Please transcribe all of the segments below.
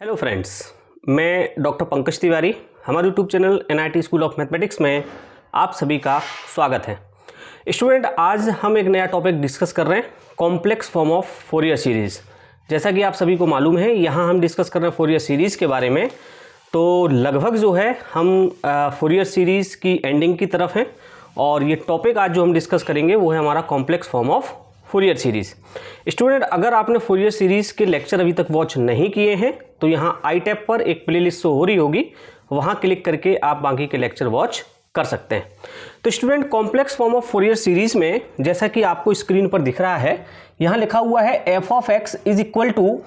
Hello friends, मैं doctor Pankaj Tiwari. हमारे YouTube channel NIT school of mathematics में आप सभी का स्वागत है। स्टूडेंट, आज हम एक नया टॉपिक डिस्कस कर रहे हैं, complex form of Fourier series. जैसा कि आप सभी को मालूम है, यहाँ हम डिस्कस कर रहे हैं फोरियर सीरीज़ के बारे में। तो लगभग जो है हम फोरियर सीरीज़ की एंडिंग की तरफ हैं और ये टॉपिक आज जो हम डिस्कस करेंगे वो है हमारा complex form of Fourier series. Student, अगर आपने फोरियर सीरीज़ के लेक्चर अभी तक वॉच नहीं किए हैं तो यहाँ आई टैब पर एक प्लेलिस्ट शो हो रही होगी, वहाँ क्लिक करके आप बाकी के लेक्चर वॉच कर सकते हैं। तो student, complex form of Fourier series में जैसा कि आपको स्क्रीन पर दिख रहा है, यहाँ लिखा हुआ है f of x is equal to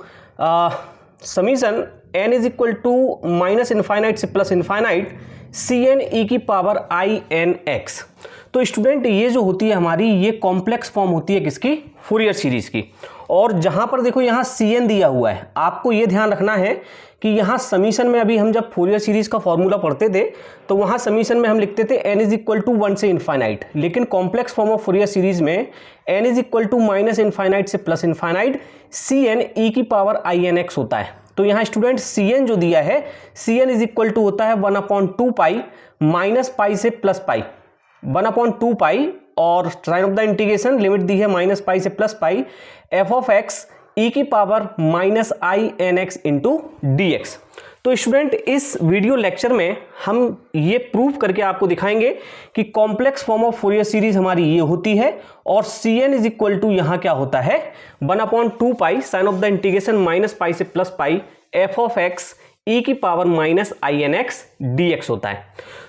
summation n is equal to minus infinite से प्लस इन्फाइनाइट cn e की पावर i n x। तो स्टूडेंट, ये जो होती है हमारी, ये कॉम्प्लेक्स फॉर्म होती है किसकी? फोरियर सीरीज़ की। और जहाँ पर देखो यहाँ cn दिया हुआ है, आपको ये ध्यान रखना है कि यहाँ समीशन में अभी हम जब फोरियर सीरीज़ का फॉर्मूला पढ़ते थे तो वहाँ समीशन में हम लिखते थे n इज इक्वल टू 1 से इन्फाइनाइट, लेकिन complex form of Fourier series में n is equal to minus infinite से प्लस इन्फाइनाइट cn e की पावर i n x होता है। तो यहाँ स्टूडेंट cn जो दिया है, cn इज इक्वल टू होता है 1/2 पाई माइनस पाई से प्लस पाई, 1/2 पाई और sign of the integration limit दी है माइनस पाई से plus pi f of x e की power minus i n x into d x. तो स्टूडेंट, इस वीडियो लेक्चर में हम ये प्रूव करके आपको दिखाएंगे कि complex form of Fourier series हमारी ये होती है और cn इज इक्वल टू यहाँ क्या होता है 1/2 pi sign of the integration minus pi से plus pi f of x e की power minus i n x d x होता है।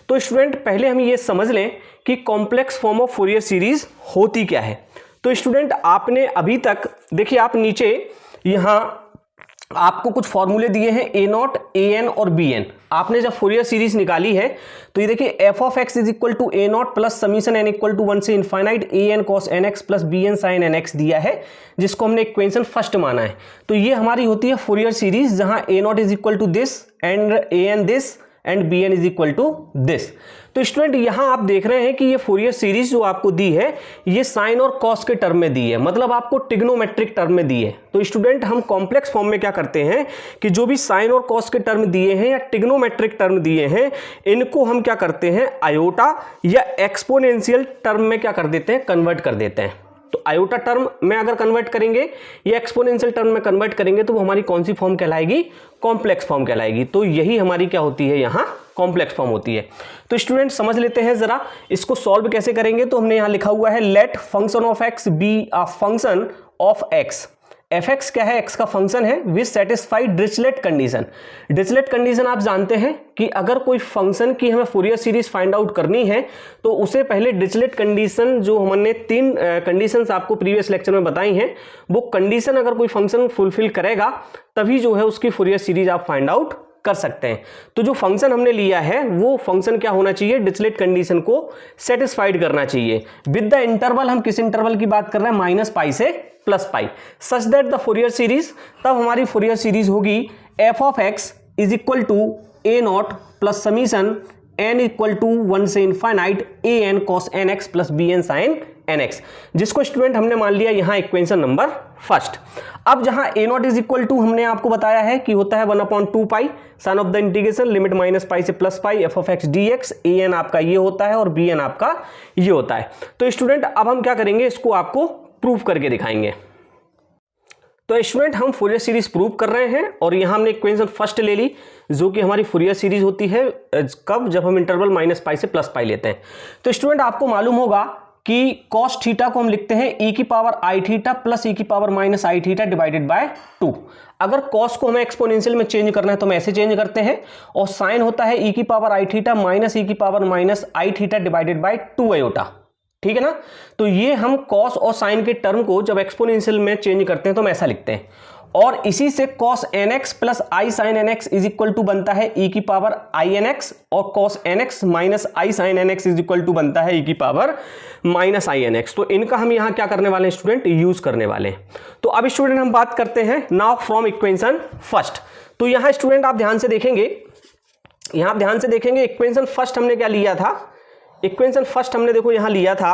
तो स्टूडेंट, पहले हम ये समझ लें कि complex form of Fourier series होती क्या है। तो स्टूडेंट, आपने अभी तक देखिए, आप नीचे यहाँ आपको कुछ फॉर्मूले दिए हैं a0, an और bn। आपने जब फोरियर सीरीज निकाली है तो ये देखिए f of x is equal to a0 plus summation n equal to 1 से infinite an cos nx plus bn sin nx दिया है, जिसको हमने इक्वेशन फर्स्ट माना है। तो ये हमारी होती है फोरियर सीरीज, जहां a0 is equal to this and an this and bn is equal to this. तो स्टूडेंट, यहां आप देख रहे हैं कि ये फोरियर सीरीज जो आपको दी है ये साइन और कॉस के टर्म में दी है, मतलब आपको ट्रिग्नोमेट्रिक टर्म में दी है। तो स्टूडेंट, हम कॉम्प्लेक्स फॉर्म में क्या करते हैं कि जो भी साइन और कॉस के टर्म दिए हैं या ट्रिग्नोमेट्रिक टर्म दिए हैं, इनको हम क्या करते हैं आयोटा या एक्सपोनेंशियल टर्म में क्या कर देते हैं, कन्वर्ट कर देते हैं। तो आयोटा टर्म में अगर कन्वर्ट करेंगे या एक्सपोनेंशियल टर्म में कन्वर्ट करेंगे तो वो हमारी कौन सी फॉर्म कहलाएगी? कॉम्प्लेक्स फॉर्म कहलाएगी। तो यही हमारी क्या होती है, यहाँ कॉम्प्लेक्स फॉर्म होती है। तो स्टूडेंट, समझ लेते हैं जरा इसको सॉल्व कैसे करेंगे। तो हमने यहाँ लिखा हुआ है let function of x be a function of x. F x क्या है? एक्स का फंक्शन है which satisfy Dirichlet condition. Dirichlet condition आप जानते हैं कि अगर कोई फंक्शन की हमें फोरियर सीरीज फाइंड आउट करनी है तो उसे पहले डिरिचलेट कंडीशन, जो हमने 3 कंडीशंस आपको प्रीवियस लेक्चर में बताई हैं, वो कंडीशन अगर कोई फंक्शन फुलफिल करेगा तभी जो है उसकी फोरियर सीरीज आप फाइंड आउट कर सकते हैं। तो जो फंक्शन हमने लिया है वो फंक्शन क्या होना चाहिए? डिरिचलेट कंडीशन को सेटिस्फाइड करना चाहिए विद द इंटरवल। हम किस इंटरवल की बात कर रहे हैं? माइनस पाई से plus pi, such that the Fourier series, तब हमारी फोरियर सीरीज होगी f of x is equal to a0 plus summation n equal to 1 से infinite an cos nx plus bn sin nx, जिसको student हमने मान लिया यहाँ इक्वेशन नंबर फर्स्ट। अब जहाँ a0 इज इक्वल टू हमने आपको बताया है कि होता है 1/2 pi sign of the integration limit minus pi से plus pi f of x d x, an आपका ये होता है और bn आपका ये होता है। तो स्टूडेंट, अब हम क्या करेंगे, इसको आपको प्रूव करके दिखाएंगे। तो स्टूडेंट, हम फोरियर सीरीज प्रूव कर रहे हैं और यहाँ हमने इक्वेशन फर्स्ट ले ली, जो कि हमारी फोरियर सीरीज होती है कब? जब हम इंटरवल माइनस पाई से प्लस पाई लेते हैं। तो स्टूडेंट, आपको मालूम होगा कि कॉस थीटा को हम लिखते हैं e की पावर आई थीटा प्लस e की power minus I theta divided by 2। अगर कॉस को हमें एक्सपोनेंशियल में चेंज करना है तो हम ऐसे चेंज करते हैं, और साइन होता है e की पावर आई थीटा माइनस e की power minus I theta divided by 2 iota. ठीक है ना? तो ये हम कॉस और साइन के टर्म को जब एक्सपोनेंशियल में चेंज करते हैं तो हम ऐसा लिखते हैं, और इसी से cos nx plus i sin nx is equal to बनता है e की पावर i nx, और cos nx minus i sin nx is equal to बनता है e की पावर माइनस i nx। तो इनका हम यहाँ क्या करने वाले हैं स्टूडेंट? यूज करने वाले हैं। तो अब स्टूडेंट हम बात करते हैं नाउ फ्रॉम इक्वेशन फर्स्ट। तो यहाँ स्टूडेंट आप ध्यान से देखेंगे, इक्वेशन फर्स्ट हमने क्या लिया था? इक्वेशन फर्स्ट हमने देखो यहाँ लिया था,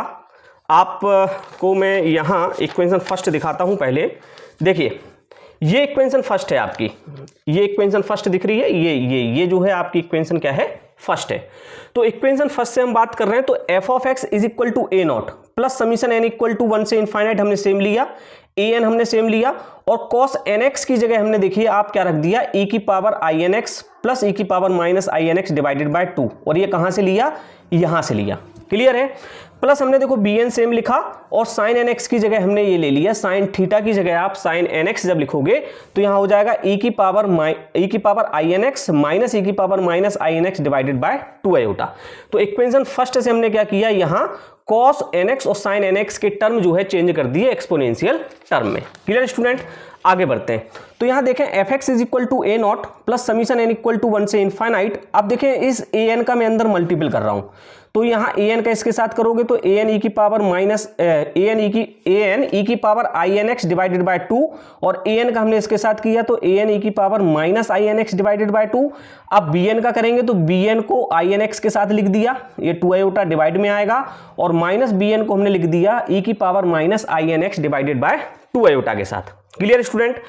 आपको मैं यहाँ इक्वेशन फर्स्ट दिखाता हूँ। पहले देखिए ये इक्वेशन फर्स्ट है आपकी, ये इक्वेशन फर्स्ट दिख रही है, ये जो है आपकी इक्वेशन क्या है, फर्स्ट है। तो इक्वेशन फर्स्ट से हम बात कर रहे हैं, तो f of x is equal to a naught plus summation n equal to 1 से इनफाइनाइट हमने सेम लिया, ए एन हमने सेम लिया, और कॉस एन एक्स की जगह हमने देखिए आप क्या रख दिया, e की power i n x plus e की power minus i n x divided by 2, और ये कहां से लिया, यहां से लिया। क्लियर है। प्लस हमने देखो बी एन सेम लिखा, और साइन एन एक्स की जगह हमने ये ले लिया, साइन थीटा की जगह आप साइन एन एक्स जब लिखोगे तो यहां हो जाएगा e की power i n x minus e की power minus i n x divided by 2 iota. तो इक्वेशन फर्स्ट से हमने क्या किया, यहां cos nx और sin nx के टर्म जो है चेंज कर दिए एक्सपोनेंशियल टर्म में। क्लियर स्टूडेंट, आगे बढ़ते हैं। तो यहां देखें f x is equal to a naught plus summation n equal to 1 से इनफाइनाइट। अब देखें इस ए एन का मैं अंदर मल्टीपल कर रहा हूं, तो यहां ए एन का इसके साथ करोगे तो ए एन ई की power minus a n e की power i n x divided by 2, और ए एन का हमने इसके साथ किया तो ए एन ई की power minus i n x divided by 2। अब बी एन का करेंगे तो बी एन को आई एन एक्स के साथ लिख दिया, ये 2 आयोटा डिवाइड में आएगा, और माइनस बी एन को हमने लिख दिया ई की power minus i n x divided by 2 iota के साथ। क्लियर स्टूडेंट,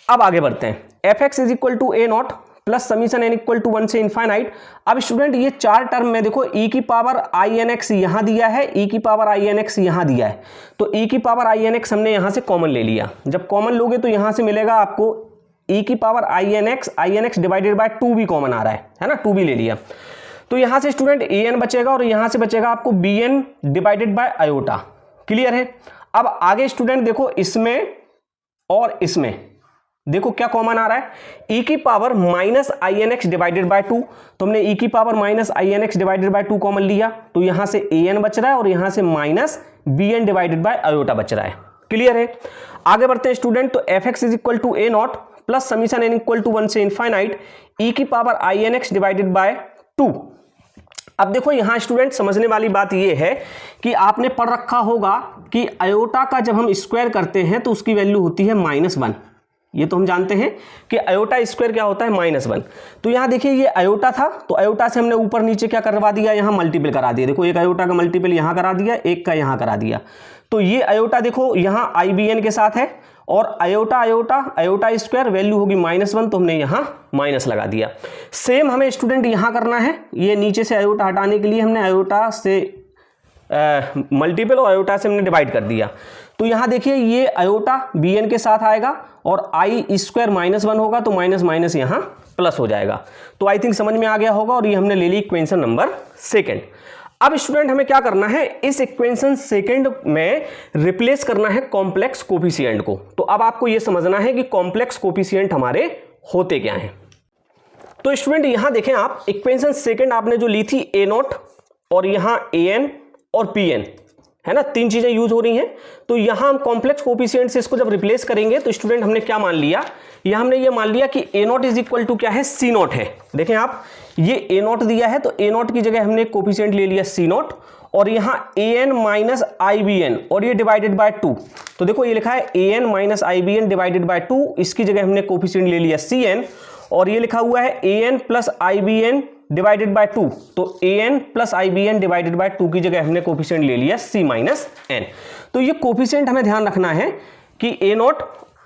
अब आगे बढ़ते हैं। F x is equal to a naught plus summation n equal to 1 से इनफाइनाइट। अब स्टूडेंट ये चार टर्म में देखो e की पावर आई एन एक्स यहां दिया है, e की पावर आई एन एक्स यहां दिया है, तो e की पावर आई एन एक्स हमने यहां से कॉमन ले लिया। जब कॉमन लोगे तो यहां से मिलेगा आपको e की power i n x divided by 2 भी कॉमन आ रहा है ना, 2 भी ले लिया। तो यहां से स्टूडेंट ए एन बचेगा, और यहां से बचेगा आपको b n divided by iota. Clear है। अब आगे स्टूडेंट देखो इसमें और इसमें देखो क्या कॉमन आ रहा है, e की power minus i n x divided by 2, तो हमने e की power minus i n x divided by 2 common लिया, तो यहां से ए एन बच रहा है और यहां से minus b n divided by iota बच रहा है। क्लियर है। आगे बढ़ते हैं स्टूडेंट। तो f x is equal to a naught plus summation n equal to 1 से इनफाइनाइट e की power i n x divided by 2। अब देखो यहां स्टूडेंट समझने वाली बात यह है कि आपने पढ़ रखा होगा कि आयोटा का जब हम स्क्वायर करते हैं तो उसकी वैल्यू होती है -1। ये तो हम जानते हैं कि आयोटा स्क्वायर क्या होता है, -1। तो यहां देखिए ये आयोटा था, तो आयोटा से हमने ऊपर नीचे क्या करवा दिया, यहां मल्टीपल करा दिया। देखो एक आयोटा का मल्टीपल यहां करा दिया, एक का यहां करा दिया। तो ये आयोटा देखो यहां आई बी एन के साथ है, और आयोटा स्क्वायर वैल्यू होगी -1, तो हमने यहां माइनस लगा दिया। सेम हमें स्टूडेंट यहां करना है, ये नीचे से आयोटा हटाने के लिए हमने आयोटा से मल्टीपल और आयोटा से हमने डिवाइड कर दिया। तो यहां देखिए ये आयोटा बी एन के साथ आएगा, और आई स्क्वायर -1 होगा, तो माइनस माइनस यहां प्लस हो जाएगा। तो आई थिंक समझ में आ गया होगा, और ये हमने ले ली इक्वेशन नंबर सेकंड। अब स्टूडेंट हमें क्या करना है, इस इक्वेशन सेकंड में रिप्लेस करना है कॉम्प्लेक्स कोफिशिएंट को। तो अब आपको यह समझना है कि कॉम्प्लेक्स कोफिशिएंट हमारे होते क्या हैं। तो स्टूडेंट यहां देखें आप, इक्वेशन सेकंड आपने जो ली थी ए नॉट, और यहां ए एन और पी एन है ना, 3 चीजें यूज हो रही हैं। तो यहां हम कॉम्प्लेक्स कोफिशिएंट से इसको जब रिप्लेस करेंगे तो स्टूडेंट हमने क्या मान लिया, यहां हमने ये मान लिया कि a not is equal to क्या है, सी नॉट है। देखें आप, ये ए नॉट दिया है, तो ए नॉट की जगह हमने कोफिशिएंट ले लिया सी नॉट, और यहां ए n minus i b N, और ये डिवाइडेड बाय 2। तो देखो ये लिखा है a n minus i b n divided by 2, इसकी जगह हमने कोफिशिएंट ले लिया सी एन, और ये लिखा हुआ है a n plus i b n divided by 2, तो a n plus i b n divided by 2 की जगह हमने कोफिशिएंट ले लिया सी माइनस एन। तो ये कोफिशिएंट हमें ध्यान रखना है कि a naught,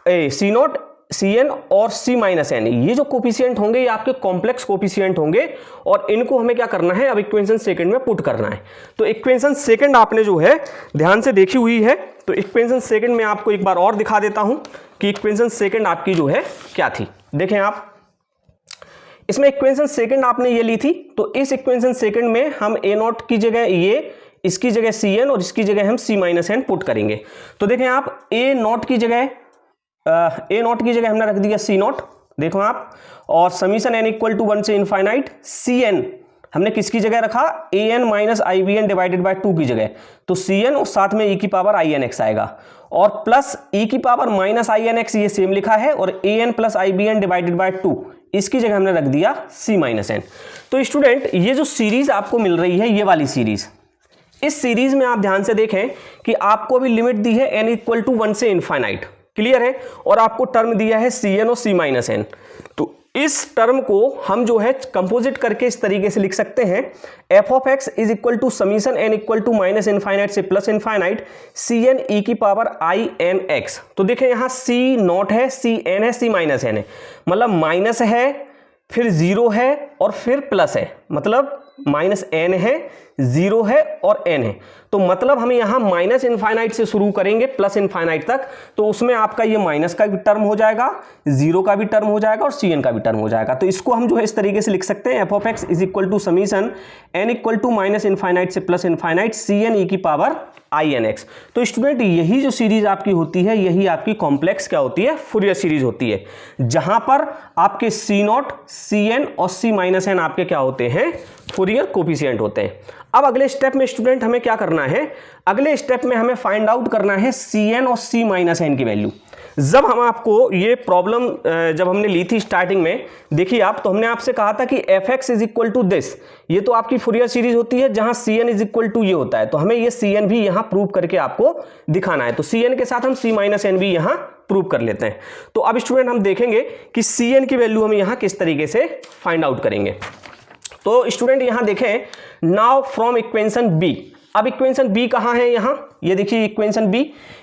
c naught, c n और सी माइनस एन, ये जो कोफिशिएंट होंगे ये आपके कॉम्प्लेक्स कोफिशिएंट होंगे, और इनको हमें क्या करना है, अब इक्वेशन सेकंड में पुट करना है। तो इक्वेशन सेकंड आपने जो है ध्यान से देखी हुई है, तो इक्वेशन सेकंड में आपको एक बार और दिखा देता हूं कि इक्वेशन सेकंड आपकी जो है क्या थी। देखें आप, इसमें इक्वेशन सेकंड आपने ये ली थी, तो इस इक्वेशन सेकंड में हम ए नॉट की जगह ये, इसकी जगह सी एन और इसकी जगह हम सी माइनस एन पुट करेंगे। तो देखें आप, ए नॉट की जगह हमने रख दिया सी नॉट, देखो आप, और समीशन एन इक्वल टू 1 से इनफाइनाइट सी एन हमने किसकी जगह रखा, a n minus i b n divided by 2 की जगह, तो सी एन और साथ में ई की पावर आई एन एक्स आएगा, और प्लस ई की power minus i n x ये सेम लिखा है, और a n plus i b n divided by 2 इसकी जगह हमने रख दिया सी माइनस एन। तो स्टूडेंट ये जो सीरीज आपको मिल रही है, ये वाली सीरीज, इस सीरीज में आप ध्यान से देखें कि आपको भी लिमिट दी है एन इक्वल टू 1 से इनफाइनाइट। क्लियर है। और आपको टर्म दिया है सी एन और सी माइनस एन। तो इस टर्म को हम जो है कंपोजिट करके इस तरीके से लिख सकते हैं, f of x is equal to summation n equal to minus infinite से plus infinite c n e की पावर आई एन एक्स। तो देखें यहाँ सी नॉट है, सी एन है, सी माइनस एन है, मतलब माइनस है, फिर जीरो है और फिर प्लस है, मतलब माइनस एन है, जीरो है और एन है। तो मतलब हम यहां माइनस इनफाइनाइट से शुरू करेंगे प्लस इनफाइनाइट तक, तो उसमें आपका ये माइनस का भी टर्म हो जाएगा, जीरो का भी टर्म हो जाएगा और सी एन का भी टर्म हो जाएगा। तो इसको हम जो है इस तरीके से लिख सकते हैं, f of x is equal to summation n equal to minus infinite से plus infinite c n e की पावर आई एन एक्स। तो स्टूडेंट यही जो सीरीज आपकी होती है, यही आपकी कॉम्प्लेक्स क्या होती है, फूरियर सीरीज होती है, जहां पर आपके सी नॉट, सी एन और सी माइनस एन आपके क्या होते हैं, फूरियर कोफिशिएंट होते हैं। अब अगले स्टेप में स्टूडेंट हमें क्या करना है, अगले स्टेप में हमें फाइंड आउट करना है सी एन और सी माइनस एन की वैल्यू। जब हम आपको ये प्रॉब्लम जब हमने ली थी स्टार्टिंग में, देखिए आप, तो हमने आपसे कहा था कि f x is equal to this, ये तो आपकी फूरियर सीरीज होती है जहां c n is equal to ये होता है, तो हमें ये सी एन भी यहां प्रूव करके आपको दिखाना है। तो सी एन के साथ हम सी माइनस एन भी यहां प्रूव कर लेते हैं। तो अब स्टूडेंट हम देखेंगे कि सी एन की वैल्यू हम यहां किस तरीके से फाइंड आउट करेंगे। तो स्टूडेंट यहां देखें, नाउ फ्रॉम इक्वेशन बी, अब इक्वेशन बी कहाँ है, यहाँ ये देखिए इक्वेशन बी।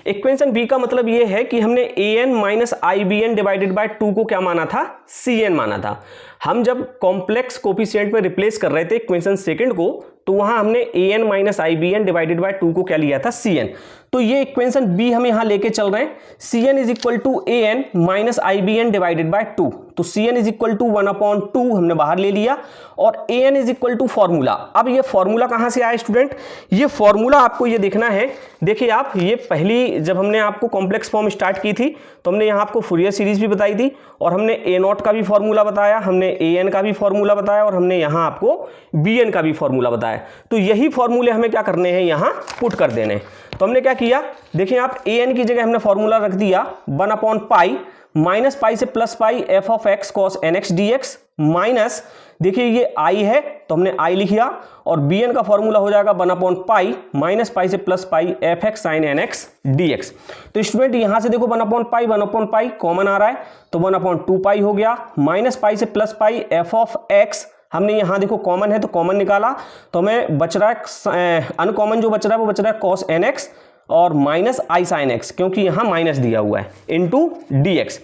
इक्वेशन बी का मतलब ये है कि हमने a n minus i b n divided by 2 को क्या माना था, सी एन माना था। हम जब कॉम्प्लेक्स कोफिशिएंट में रिप्लेस कर रहे थे इक्वेशन सेकंड को, तो वहां हमने a n minus i b n divided by 2 को क्या लिया था, सी एन। तो ये इक्वेशन बी हम यहां लेके चल रहे हैं, c n is equal to a n minus i b n divided by 2। तो c n is equal to 1/2 हमने बाहर ले लिया और a n is equal to formula. अब ये फॉर्मूला कहां से आया स्टूडेंट, ये फॉर्मूला आपको ये देखना है। देखिए आप, ये पहली जब हमने आपको कॉम्प्लेक्स फॉर्म स्टार्ट की थी तो हमने यहाँ आपको फूरियर सीरीज भी बताई थी और हमने ए नॉट का भी फॉर्मूला बताया, हमने ए एन का भी फॉर्मूला बताया और हमने यहाँ आपको बी एन का भी फॉर्मूला बताया। तो यही फॉर्मूले हमें क्या करने हैं, यहाँ पुट कर देने। तो हमने क्या किया, देखिए आप, ए एन की जगह हमने फॉर्मूला रख दिया 1/पाई माइनस पाई से plus pi f of x cos n x d x minus, देखिए ये आई है तो हमने आई लिख दिया और बी एन का फॉर्मूला हो जाएगा 1/पाई माइनस पाई से plus pi f x sine n x d x. तो स्टूडेंट यहां से देखो 1/पाई कॉमन आ रहा है तो 1/2 पाई हो गया, माइनस पाई से plus pi f of x, हमने यहां देखो कॉमन है तो कॉमन निकाला, तो हमें बच रहा है अनकॉमन जो बच रहा है वो बच रहा है कॉस एन एक्स और माइनस आई साइन एक्स, क्योंकि यहां माइनस दिया हुआ है, इनटू डी एक्स।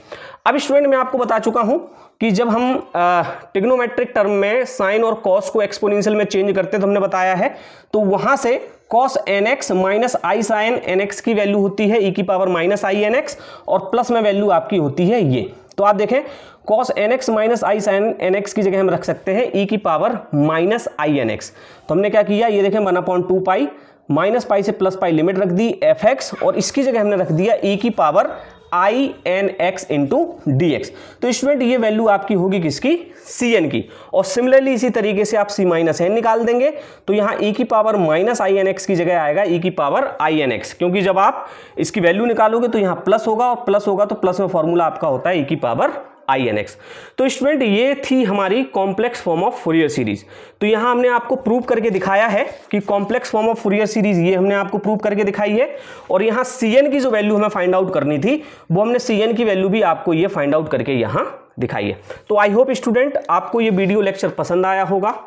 अब स्टूडेंट मैं आपको बता चुका हूं कि जब हम ट्रिग्नोमेट्रिक टर्म में साइन और कॉस को एक्सपोनेंशियल में चेंज करते हैं तो हमने बताया है, तो वहां से cos n x minus i sine n x की वैल्यू होती है ई की power minus i n x और प्लस में वैल्यू आपकी होती है ये। तो आप देखें cos nx minus i sine nx की जगह हम रख सकते हैं e की power minus i n x. तो हमने क्या किया, ये देखें 1/2 पाई माइनस पाई से प्लस पाई लिमिट रख दी fx और इसकी जगह हमने रख दिया e की power i n x into d x. तो स्टूडेंट ये वैल्यू आपकी होगी किसकी, सी एन की। और सिमिलरली इसी तरीके से आप सी माइनस एन निकाल देंगे तो यहाँ e की power minus i n x की जगह आएगा e की पावर आई एन एक्स, क्योंकि जब आप इसकी वैल्यू निकालोगे तो यहाँ प्लस होगा और प्लस होगा तो प्लस में फॉर्मूला आपका होता है e की पावर आई एन एक्स। तो स्टूडेंट ये थी हमारी complex form of Fourier series. तो यहाँ हमने आपको प्रूव करके दिखाया है कि complex form of Fourier series ये हमने आपको प्रूव करके दिखाई है और यहाँ सी एन की जो वैल्यू हमें फाइंड आउट करनी थी वो हमने सी एन की वैल्यू भी आपको ये फाइंड आउट करके यहाँ दिखाई है। तो आई होप स्टूडेंट आपको ये वीडियो लेक्चर पसंद आया होगा।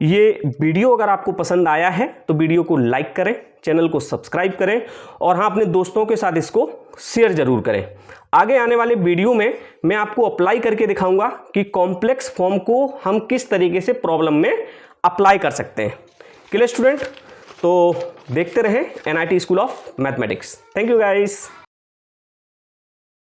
ये वीडियो अगर आपको पसंद आया है तो वीडियो को लाइक करें, चैनल को सब्सक्राइब करें और हाँ अपने दोस्तों के साथ इसको शेयर जरूर करें। आगे आने वाले वीडियो में मैं आपको अप्लाई करके दिखाऊंगा कि कॉम्प्लेक्स फॉर्म को हम किस तरीके से प्रॉब्लम में अप्लाई कर सकते हैं। क्लियर स्टूडेंट, तो देखते रहें NIT school of mathematics. Thank you guys.